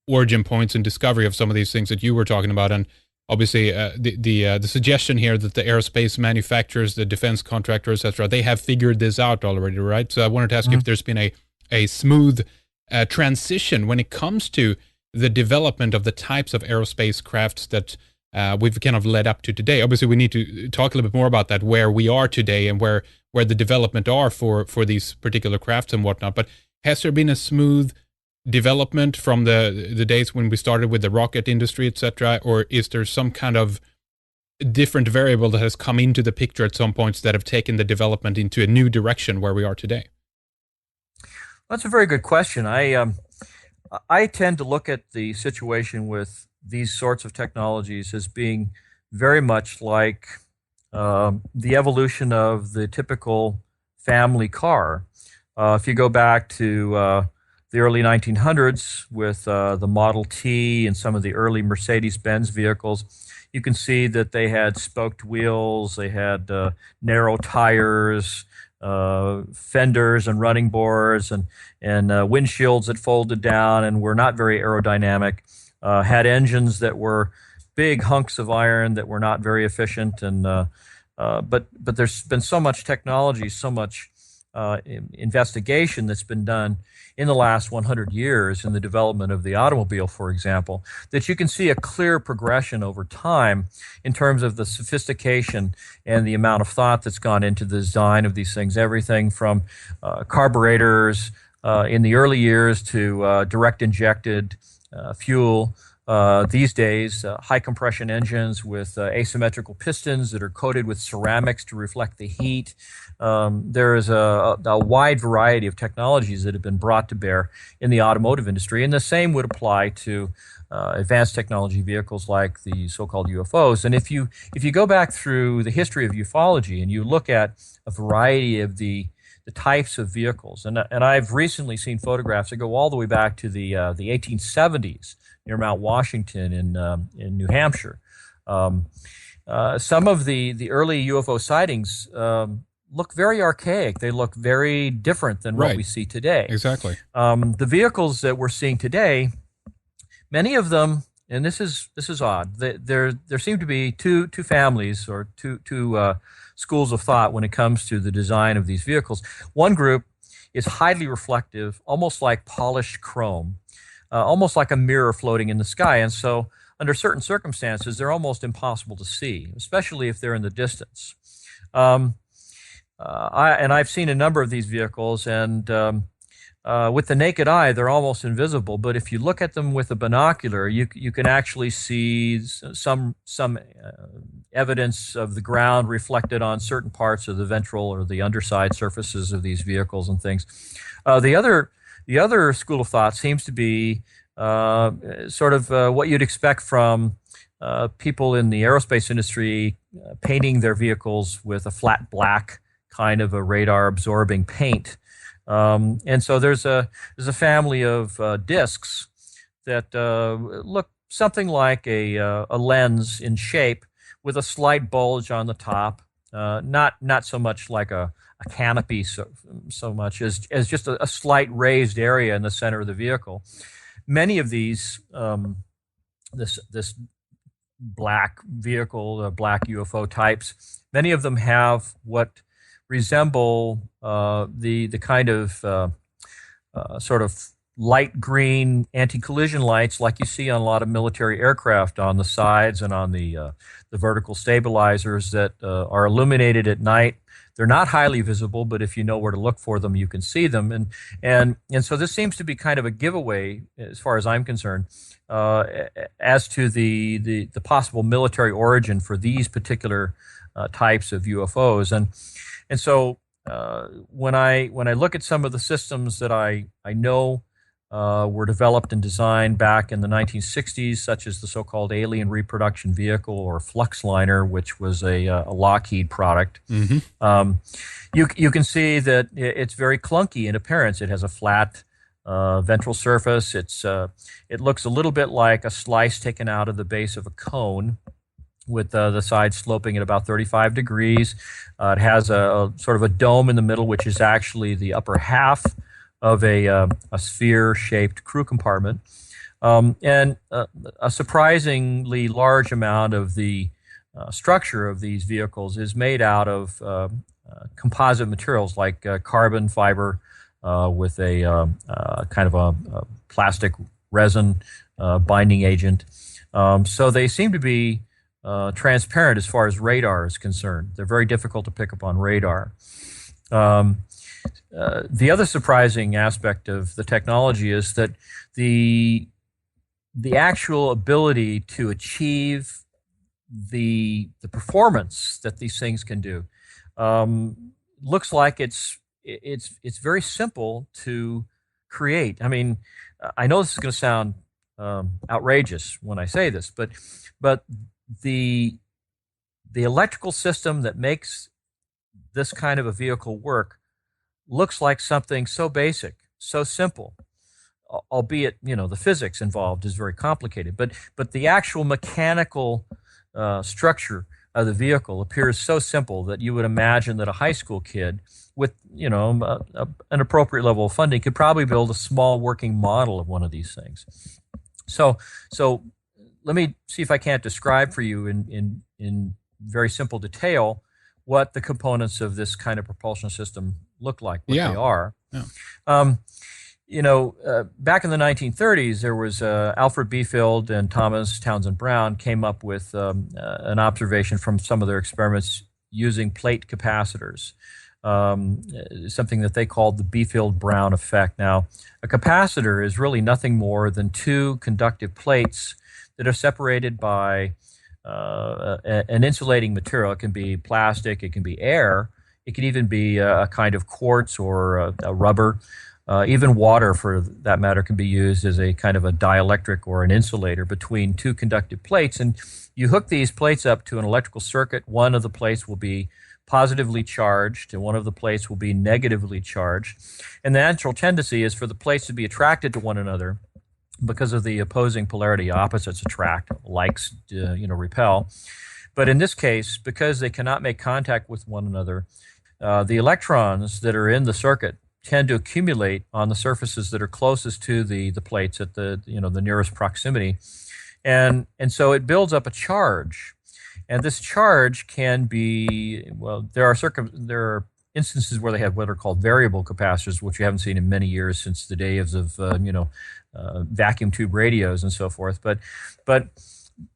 origin points and discovery of some of these things that you were talking about. And obviously, the suggestion here that the aerospace manufacturers, the defense contractors, etc., they have figured this out already, right? So I wanted to ask if there's been a smooth transition when it comes to the development of the types of aerospace crafts that we've kind of led up to today. Obviously, we need to talk a little bit more about that, where we are today and where the development are for these particular crafts and whatnot. But has there been a smooth development from the days when we started with the rocket industry, etc., or is there some kind of different variable that has come into the picture at some points that have taken the development into a new direction where we are today? That's a very good question. I tend to look at the situation with these sorts of technologies as being very much like the evolution of the typical family car. If you go back to the early 1900s with the Model T and some of the early Mercedes-Benz vehicles, you can see that they had spoked wheels, they had narrow tires, fenders and running boards, and windshields that folded down and were not very aerodynamic, had engines that were big hunks of iron that were not very efficient, and but there's been so much technology, so much investigation that's been done in the last 100 years in the development of the automobile, for example, that you can see a clear progression over time in terms of the sophistication and the amount of thought that's gone into the design of these things. Everything from carburetors in the early years to direct injected fuel. These days, high compression engines with asymmetrical pistons that are coated with ceramics to reflect the heat. There is a wide variety of technologies that have been brought to bear in the automotive industry, and the same would apply to advanced technology vehicles like the so-called UFOs. And if you go back through the history of ufology and you look at a variety of the types of vehicles, and I've recently seen photographs that go all the way back to the 1870s near Mount Washington in New Hampshire. Some of the early UFO sightings look very archaic. They look very different than what we see today. Exactly. The vehicles that we're seeing today, many of them, and this is odd. There seem to be two families or two schools of thought when it comes to the design of these vehicles. One group is highly reflective, almost like polished chrome, almost like a mirror floating in the sky. And so under certain circumstances, they're almost impossible to see, especially if they're in the distance. I've seen a number of these vehicles, and with the naked eye, they're almost invisible. But if you look at them with a binocular, you can actually see some evidence of the ground reflected on certain parts of the ventral or the underside surfaces of these vehicles and things. The other school of thought seems to be sort of what you'd expect from people in the aerospace industry painting their vehicles with a flat black kind of a radar-absorbing paint. And so there's a family of discs that look something like a lens in shape with a slight bulge on the top, not so much like a canopy so much as just a slight raised area in the center of the vehicle. Many of these, this black vehicle, black UFO types, many of them have what resemble the kind of sort of light green anti-collision lights like you see on a lot of military aircraft on the sides and on the vertical stabilizers that are illuminated at night. They're not highly visible, but if you know where to look for them, you can see them. And so this seems to be kind of a giveaway, as far as I'm concerned, as to the possible military origin for these particular types of UFOs. And so when I look at some of the systems that I know were developed and designed back in the 1960s, such as the so-called Alien Reproduction Vehicle or Fluxliner, which was a Lockheed product. Mm-hmm. You can see that it's very clunky in appearance. It has a flat ventral surface. It looks a little bit like a slice taken out of the base of a cone, with the sides sloping at about 35 degrees. It has a sort of a dome in the middle, which is actually the upper half of a sphere-shaped crew compartment. And a surprisingly large amount of the structure of these vehicles is made out of composite materials like carbon fiber with a kind of a plastic resin binding agent. So they seem to be transparent as far as radar is concerned. They're very difficult to pick up on radar. The other surprising aspect of the technology is that the actual ability to achieve the performance that these things can do looks like it's very simple to create. I mean, I know this is going to sound outrageous when I say this, but the electrical system that makes this kind of a vehicle work looks like something so basic, so simple, albeit, the physics involved is very complicated. But the actual mechanical structure of the vehicle appears so simple that you would imagine that a high school kid with, an appropriate level of funding could probably build a small working model of one of these things. So let me see if I can't describe for you in very simple detail what the components of this kind of propulsion system look like, what they are. Yeah. Back in the 1930s, there was Alfred Beefield and Thomas Townsend Brown came up with an observation from some of their experiments using plate capacitors, something that they called the Beefield-Brown effect. Now, a capacitor is really nothing more than two conductive plates that are separated by an insulating material. It can be plastic, it can be air, it can even be a kind of quartz or a rubber. Even water, for that matter, can be used as a kind of a dielectric or an insulator between two conductive plates. And you hook these plates up to an electrical circuit. One of the plates will be positively charged, and one of the plates will be negatively charged. And the natural tendency is for the plates to be attracted to one another because of the opposing polarity. Opposites attract, likes repel. But in this case, because they cannot make contact with one another, the electrons that are in the circuit tend to accumulate on the surfaces that are closest to the plates at the nearest proximity, and so it builds up a charge. And this charge can be, there are instances where they have what are called variable capacitors, which you haven't seen in many years since the days of vacuum tube radios and so forth. But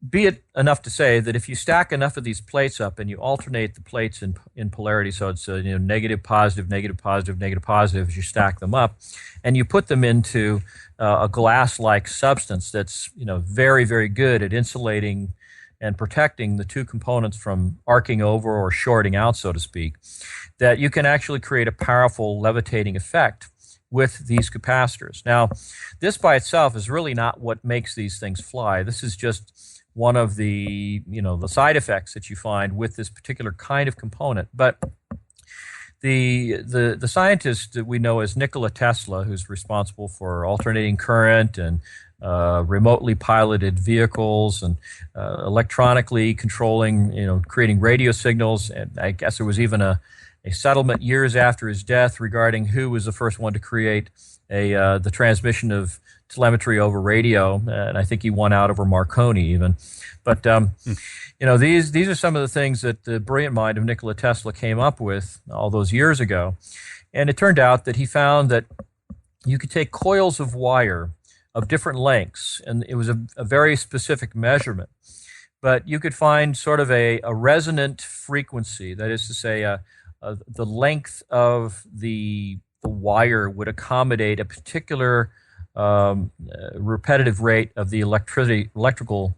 be it enough to say that if you stack enough of these plates up and you alternate the plates in polarity, so it's negative, positive, negative, positive, negative, positive as you stack them up, and you put them into a glass-like substance that's very, very good at insulating and protecting the two components from arcing over or shorting out, so to speak, that you can actually create a powerful levitating effect with these capacitors. Now, this by itself is really not what makes these things fly. This is just one of the the side effects that you find with this particular kind of component. But the scientist that we know as Nikola Tesla, who's responsible for alternating current and remotely piloted vehicles and electronically controlling, creating radio signals, and I guess there was even a settlement years after his death regarding who was the first one to create the transmission of telemetry over radio, and I think he won out over Marconi even. But these are some of the things that the brilliant mind of Nikola Tesla came up with all those years ago, and it turned out that he found that you could take coils of wire of different lengths, and it was a very specific measurement. But you could find sort of a resonant frequency, that is to say, the length of the wire would accommodate a particular repetitive rate of the electrical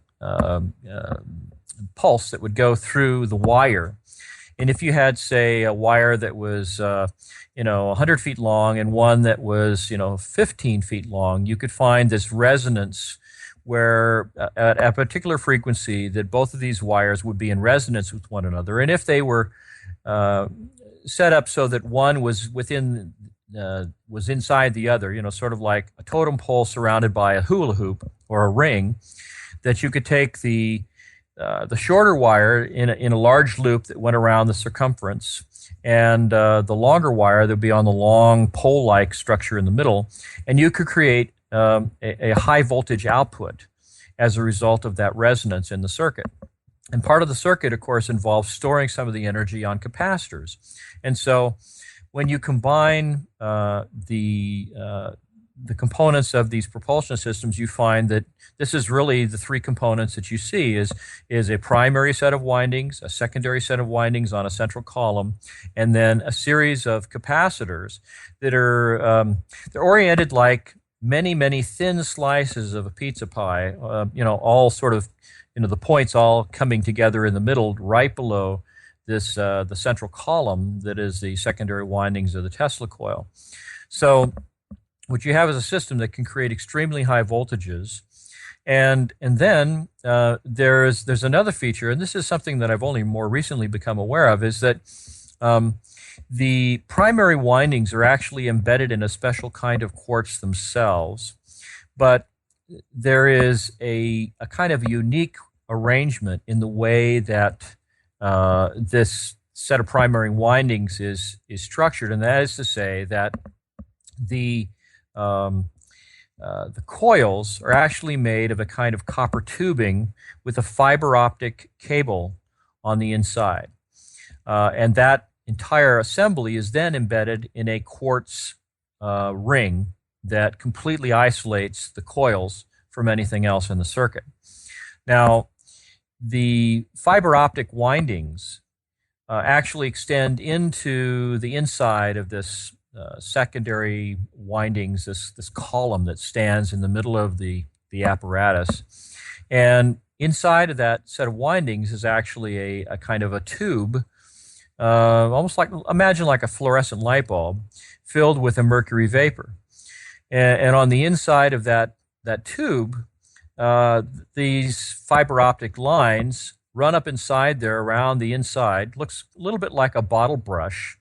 pulse that would go through the wire. And if you had, say, a wire that was 100 feet long and one that was 15 feet long, you could find this resonance where at a particular frequency that both of these wires would be in resonance with one another. And if they were set up so that one was was inside the other, sort of like a totem pole surrounded by a hula hoop or a ring, that you could take the shorter wire in a large loop that went around the circumference, and the longer wire that would be on the long pole-like structure in the middle, and you could create a high voltage output as a result of that resonance in the circuit. And part of the circuit, of course, involves storing some of the energy on capacitors. And so when you combine the components of these propulsion systems, you find that this is really the three components that you see is a primary set of windings, a secondary set of windings on a central column, and then a series of capacitors that are they're oriented like many thin slices of a pizza pie, all sort of, the points all coming together in the middle right below this the central column that is the secondary windings of the Tesla coil. So what you have is a system that can create extremely high voltages, and then there's another feature, and this is something that I've only more recently become aware of, is that the primary windings are actually embedded in a special kind of quartz themselves, but there is a kind of unique arrangement in the way that this set of primary windings is structured, and that is to say that the coils are actually made of a kind of copper tubing with a fiber optic cable on the inside. And that entire assembly is then embedded in a quartz ring that completely isolates the coils from anything else in the circuit. Now, the fiber optic windings actually extend into the inside of this secondary windings, this column that stands in the middle of the apparatus. And inside of that set of windings is actually a kind of a tube, almost like, imagine like a fluorescent light bulb, filled with a mercury vapor. And on the inside of that tube, these fiber optic lines run up inside there around the inside. Looks a little bit like a bottle brush,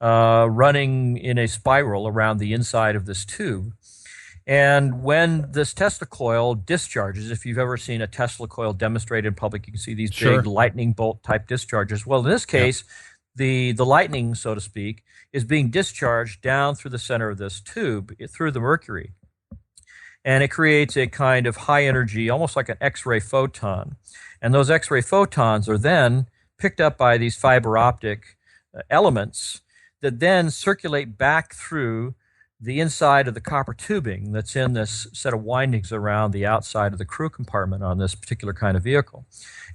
running in a spiral around the inside of this tube. And when this Tesla coil discharges, if you've ever seen a Tesla coil demonstrated in public, you can see these big lightning bolt type discharges. Well, in this case, the lightning, so to speak, is being discharged down through the center of this tube, through the mercury. And it creates a kind of high energy, almost like an X-ray photon. And those X-ray photons are then picked up by these fiber optic elements that then circulate back through the inside of the copper tubing that's in this set of windings around the outside of the crew compartment on this particular kind of vehicle.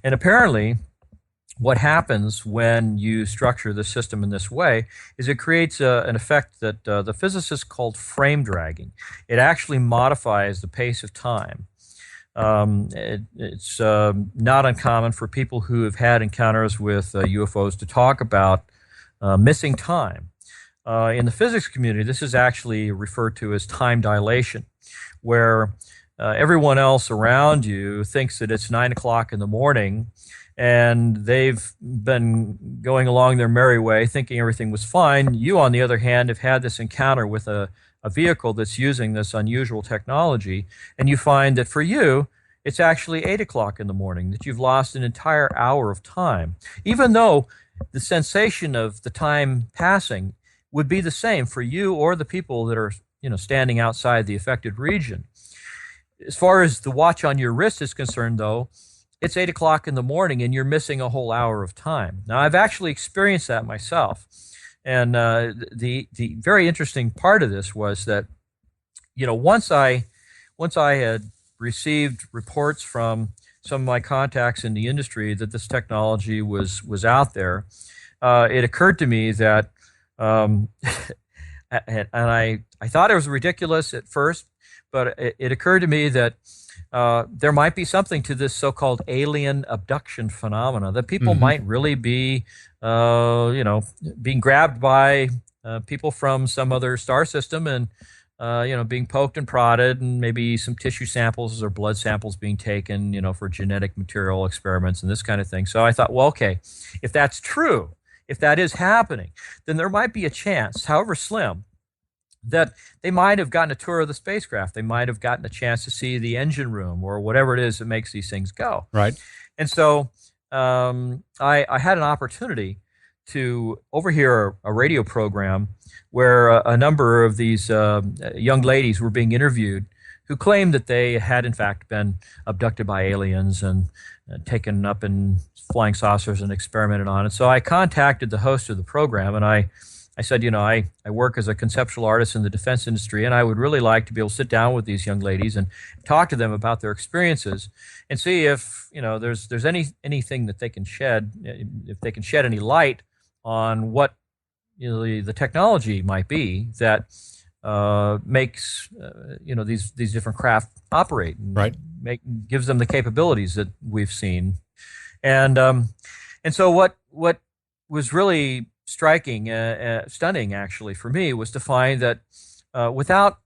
And apparently, what happens when you structure the system in this way is it creates an effect that the physicists called frame dragging. It actually modifies the pace of time. It's not uncommon for people who have had encounters with UFOs to talk about missing time. In the physics community, this is actually referred to as time dilation, where everyone else around you thinks that it's 9 o'clock in the morning, and they've been going along their merry way thinking everything was fine. You, on the other hand, have had this encounter with a vehicle that's using this unusual technology, and you find that for you, it's actually 8 o'clock in the morning, that you've lost an entire hour of time, even though the sensation of the time passing would be the same for you or the people that are, standing outside the affected region. As far as the watch on your wrist is concerned, though, it's 8 o'clock in the morning and you're missing a whole hour of time. Now, I've actually experienced that myself. And the very interesting part of this was that once I had received reports from some of my contacts in the industry that this technology was out there, it occurred to me that, and I thought it was ridiculous at first, but it occurred to me that there might be something to this so-called alien abduction phenomena, that people might really be, being grabbed by people from some other star system and, being poked and prodded, and maybe some tissue samples or blood samples being taken, for genetic material experiments and this kind of thing. So I thought, well, okay, if that's true, if that is happening, then there might be a chance, however slim, that they might have gotten a tour of the spacecraft. They might have gotten a chance to see the engine room or whatever it is that makes these things go. Right. And so I had an opportunity to overhear a radio program where a number of these young ladies were being interviewed who claimed that they had, in fact, been abducted by aliens and taken up in flying saucers and experimented on. And so I contacted the host of the program, and I said, I work as a conceptual artist in the defense industry, and I would really like to be able to sit down with these young ladies and talk to them about their experiences and see if, there's anything that they can shed, if they can shed any light on what the technology might be that makes these different craft operate, and right, gives them the capabilities that we've seen, and so what was really striking, stunning actually for me, was to find that without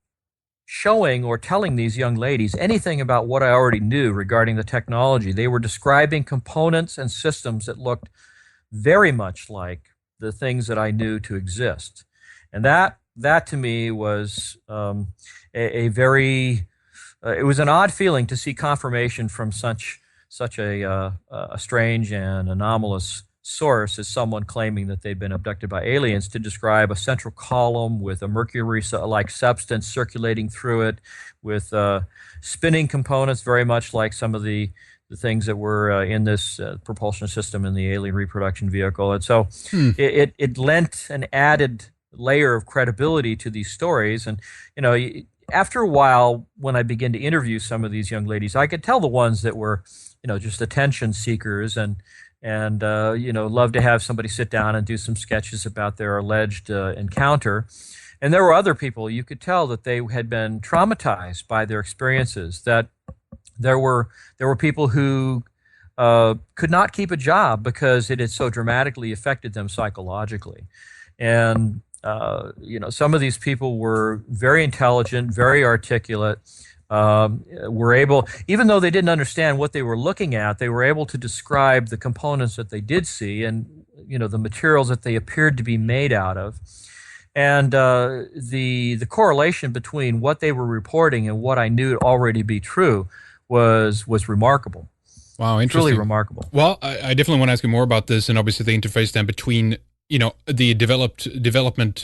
showing or telling these young ladies anything about what I already knew regarding the technology, they were describing components and systems that looked very much like the things that I knew to exist. And that to me was a very, it was an odd feeling to see confirmation from such a strange and anomalous source as someone claiming that they'd been abducted by aliens, to describe a central column with a mercury-like substance circulating through it, with spinning components very much like some of the things that were in this propulsion system in the alien reproduction vehicle. And so it lent an added layer of credibility to these stories. And, after a while, when I began to interview some of these young ladies, I could tell the ones that were, just attention seekers and love to have somebody sit down and do some sketches about their alleged encounter. And there were other people, you could tell that they had been traumatized by their experiences, that there were people who could not keep a job because it had so dramatically affected them psychologically. And, some of these people were very intelligent, very articulate, were able, even though they didn't understand what they were looking at, they were able to describe the components that they did see and, the materials that they appeared to be made out of. And the correlation between what they were reporting and what I knew to already be true was remarkable. Wow, interesting. Truly remarkable. Well, I definitely want to ask you more about this, and obviously the interface then between the development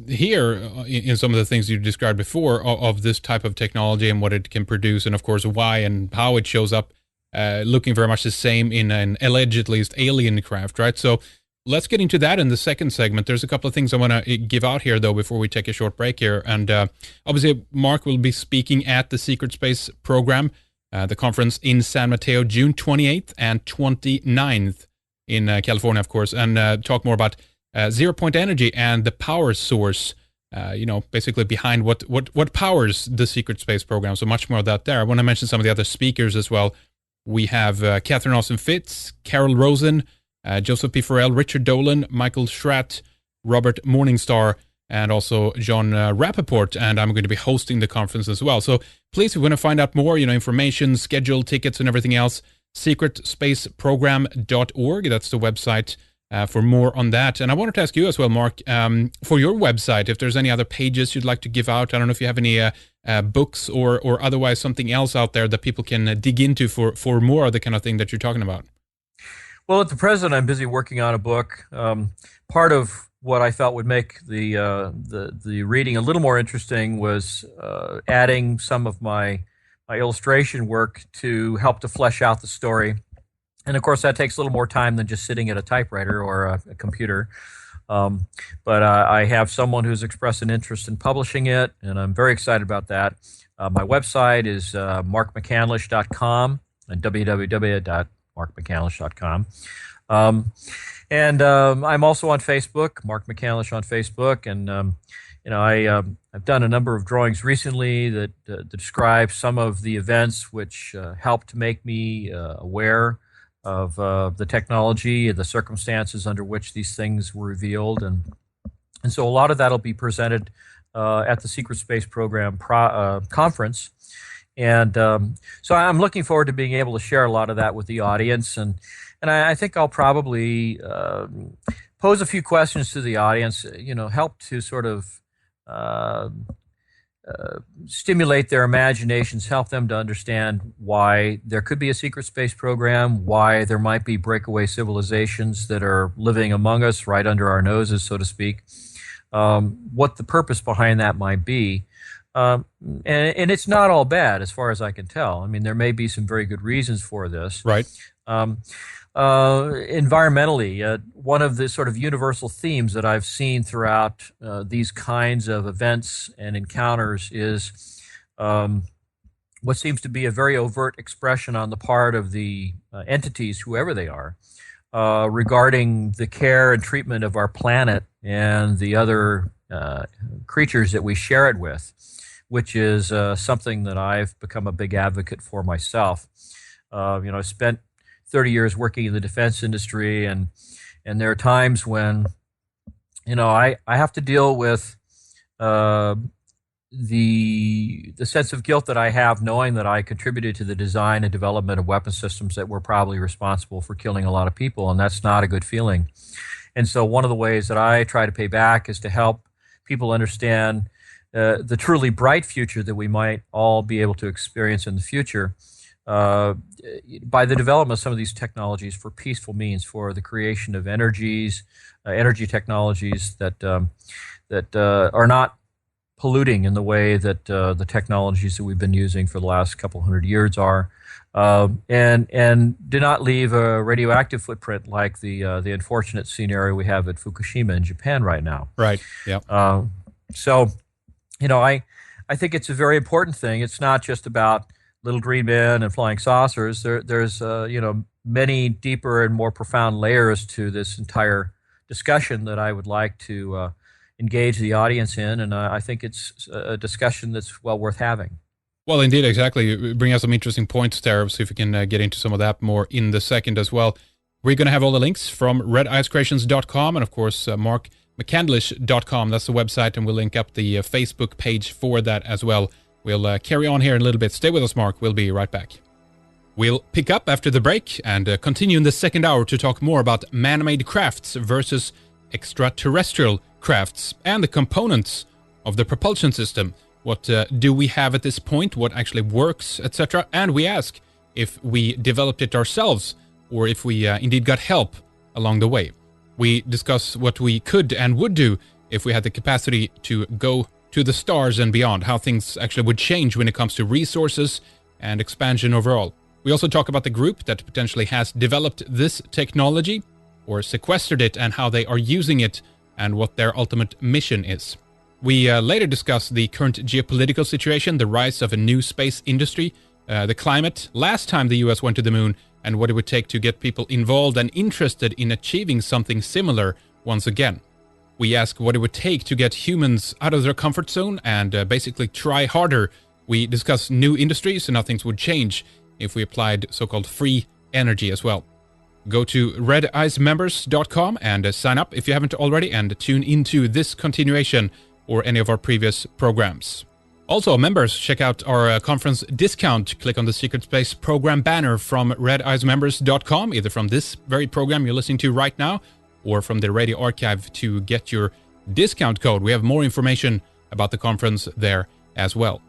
here in some of the things you described before of this type of technology and what it can produce, and of course why and how it shows up, looking very much the same in an alleged, at least, alien craft, right? So let's get into that in the second segment. There's a couple of things I want to give out here, though, before we take a short break here. And obviously, Mark will be speaking at the Secret Space Program, the conference in San Mateo, June 28th and 29th in California, of course, and talk more about zero-point energy and the power source, basically behind what powers the Secret Space Program. So much more of that there. I want to mention some of the other speakers as well. We have Catherine Austin-Fitts, Carol Rosen, Joseph P. Farrell, Richard Dolan, Michael Schratt, Robert Morningstar, and also John Rappaport, and I'm going to be hosting the conference as well. So please, if you want to find out more, information, schedule, tickets, and everything else, secretspaceprogram.org. That's the website for more on that. And I wanted to ask you as well, Mark, for your website, if there's any other pages you'd like to give out. I don't know if you have any books or otherwise something else out there that people can dig into for more of the kind of thing that you're talking about. Well, at the present, I'm busy working on a book. Part of what I felt would make the reading a little more interesting was adding some of my illustration work to help to flesh out the story. And of course, that takes a little more time than just sitting at a typewriter or a computer. But I have someone who's expressed an interest in publishing it, and I'm very excited about that. My website is markmccandlish.com and www.markmccandlish.com. I'm also on Facebook, Mark McCandlish on Facebook, and I've done a number of drawings recently that describe some of the events which helped make me aware of the technology and the circumstances under which these things were revealed, and so a lot of that will be presented at the Secret Space Program conference. And so I'm looking forward to being able to share a lot of that with the audience, and I think I'll probably pose a few questions to the audience, help to sort of stimulate their imaginations, help them to understand why there could be a secret space program, why there might be breakaway civilizations that are living among us right under our noses, so to speak, what the purpose behind that might be. And it's not all bad as far as I can tell. I mean, there may be some very good reasons for this. Right. Environmentally, one of the sort of universal themes that I've seen throughout these kinds of events and encounters is what seems to be a very overt expression on the part of the entities, whoever they are, regarding the care and treatment of our planet and the other creatures that we share it with, which is something that I've become a big advocate for myself. I spent 30 years working in the defense industry, and there are times when, I have to deal with the sense of guilt that I have knowing that I contributed to the design and development of weapon systems that were probably responsible for killing a lot of people, and that's not a good feeling. And so one of the ways that I try to pay back is to help people understand the truly bright future that we might all be able to experience in the future by the development of some of these technologies for peaceful means, for the creation of energy technologies that are not polluting in the way that the technologies that we've been using for the last couple hundred years are, and do not leave a radioactive footprint like the unfortunate scenario we have at Fukushima in Japan right now. Right. Yeah. So, I think it's a very important thing. It's not just about little green men and flying saucers. There's many deeper and more profound layers to this entire discussion that I would like to engage the audience in, and I think it's a discussion that's well worth having. Well, indeed, exactly. You bring out some interesting points there. See if we can get into some of that more in the second as well. We're going to have all the links from redicecreations.com and, of course, markmccandlish.com. That's the website, and we'll link up the Facebook page for that as well. We'll carry on here in a little bit. Stay with us, Mark. We'll be right back. We'll pick up after the break and continue in the second hour to talk more about man-made crafts versus extraterrestrial crafts and the components of the propulsion system. What do we have at this point? What actually works, etc.? And we ask if we developed it ourselves or if we indeed got help along the way. We discuss what we could and would do if we had the capacity to go to the stars and beyond, how things actually would change when it comes to resources and expansion overall. We also talk about the group that potentially has developed this technology or sequestered it and how they are using it and what their ultimate mission is. We later discuss the current geopolitical situation, the rise of a new space industry, the climate, last time the US went to the moon, and what it would take to get people involved and interested in achieving something similar once again. We ask what it would take to get humans out of their comfort zone and basically try harder. We discuss new industries and how things would change if we applied so-called free energy as well. Go to redicemembers.com and sign up if you haven't already, and tune into this continuation or any of our previous programs. Also, members, check out our conference discount. Click on the Secret Space Program banner from redicemembers.com, either from this very program you're listening to right now or from the radio archive to get your discount code. We have more information about the conference there as well.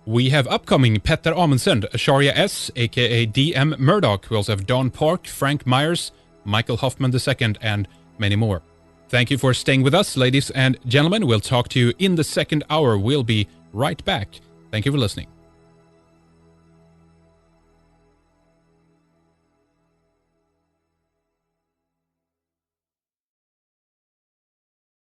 We have upcoming Petter Amundsen, Asharia S, aka DM Murdoch. We also have Don Park, Frank Myers, Michael Hoffman II, and many more. Thank you for staying with us, ladies and gentlemen. We'll talk to you in the second hour. We'll be right back. Thank you for listening.